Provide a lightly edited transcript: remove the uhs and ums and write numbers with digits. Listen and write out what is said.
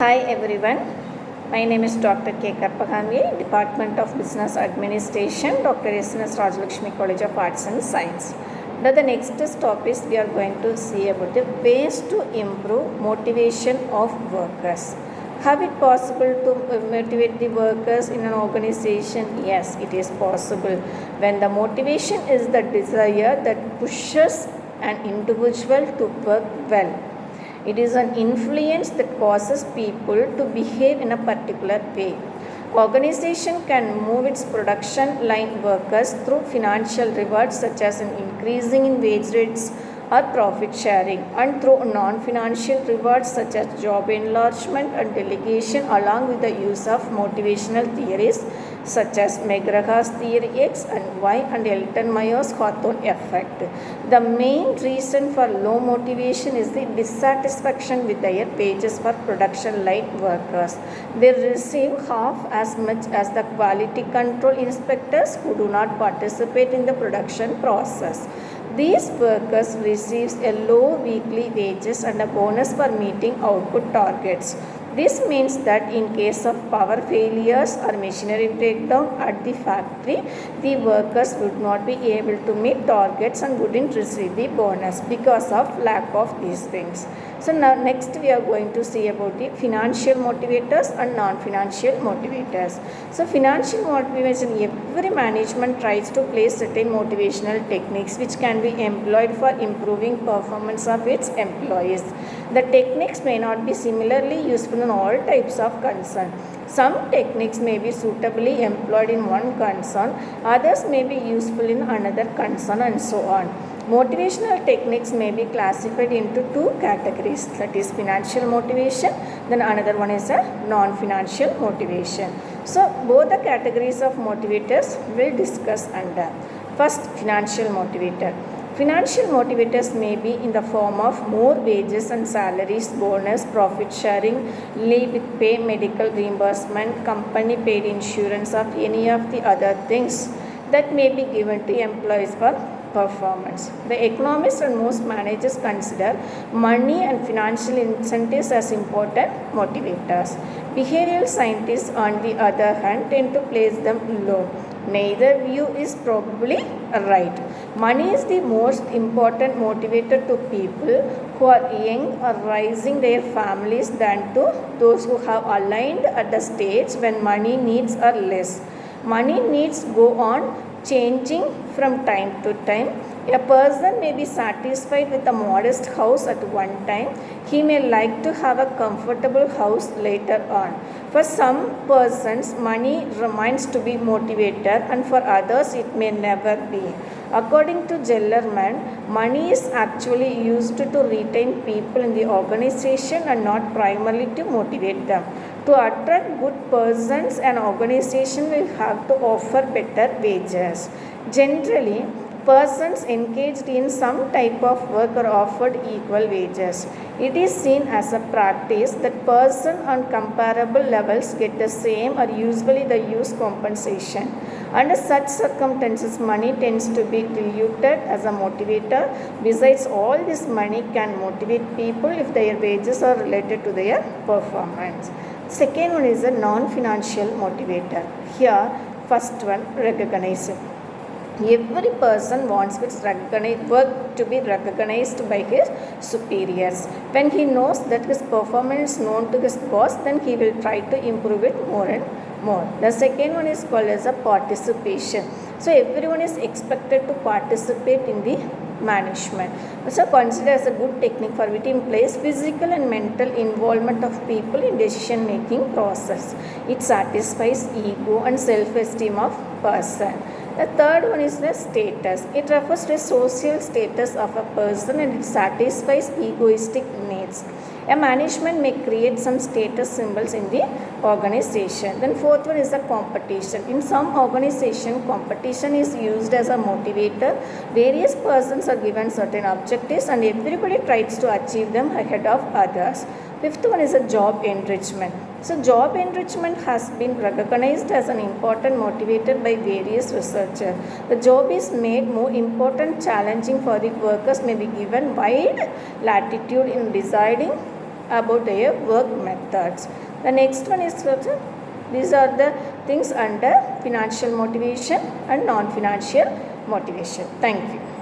Hi everyone, my name is Dr. K. Karpaganvi, Department of Business Administration, Dr. S.N.S. Rajalakshmi College of Arts and Science. Now the next topic we are going to see about the ways to improve motivation of workers. How it possible to motivate the workers in an organization? Yes, it is possible. When the motivation is the desire that pushes an individual to work well. It is an influence that causes people to behave in a particular way. Organization can move its production line workers through financial rewards such as an increasing in wage rates or profit sharing, and through non-financial rewards such as job enlargement and delegation, along with the use of motivational theories such as McGrath's theory X and Y and Elton Meyer's Hawthorne effect. The main reason for low motivation is the dissatisfaction with their wages for production line workers. They receive half as much as the quality control inspectors who do not participate in the production process. These workers receive a low weekly wages and a bonus for meeting output targets. This means that in case of power failures or machinery breakdown at the factory, the workers would not be able to meet targets and wouldn't receive the bonus because of lack of these things. So now next we are going to see about the financial motivators and non-financial motivators. So financial motivation, every management tries to place certain motivational techniques which can be employed for improving performance of its employees. The techniques may not be similarly useful in all types of concern. Some techniques may be suitably employed in one concern, others may be useful in another concern, and so on. Motivational techniques may be classified into two categories, that is financial motivation, then another one is a non-financial motivation. So both the categories of motivators will discuss under. First, financial motivator. Financial motivators may be in the form of more wages and salaries, bonus, profit sharing, leave with pay, medical reimbursement, company paid insurance, or any of the other things that may be given to employees for performance. The economists and most managers consider money and financial incentives as important motivators. Behavioral scientists, on the other hand, tend to place them low. Neither view is probably right. Money is the most important motivator to people who are young or raising their families than to those who have aligned at the stage when money needs are less. Money needs go on changing from time to time. A person may be satisfied with a modest house at one time. He may like to have a comfortable house later on. For some persons, money remains to be motivator, and for others it may never be. According to Gellerman, money is actually used to retain people in the organization and not primarily to motivate them. To attract good persons, an organization will have to offer better wages. Generally, persons engaged in some type of work are offered equal wages. It is seen as a practice that persons on comparable levels get the same or usually the use compensation. Under such circumstances, money tends to be diluted as a motivator. Besides, all this money can motivate people if their wages are related to their performance. Second one is a non-financial motivator. Here, first one, recognition. Every person wants its work to be recognized by his superiors. When he knows that his performance is known to his boss, then he will try to improve it more and more. The second one is called as a participation. So everyone is expected to participate in the management. So consider as a good technique for it implies physical and mental involvement of people in decision making process. It satisfies ego and self-esteem of person. The third one is the status. It refers to the social status of a person and it satisfies egoistic needs. A management may create some status symbols in the organization. Then fourth one is the competition. In some organization, competition is used as a motivator. Various persons are given certain objectives and everybody tries to achieve them ahead of others. Fifth one is a job enrichment. So job enrichment has been recognized as an important motivator by various researchers. The job is made more important, challenging for the workers, may be given wide latitude in deciding about their work methods. The next one is these are the things under financial motivation and non-financial motivation. Thank you.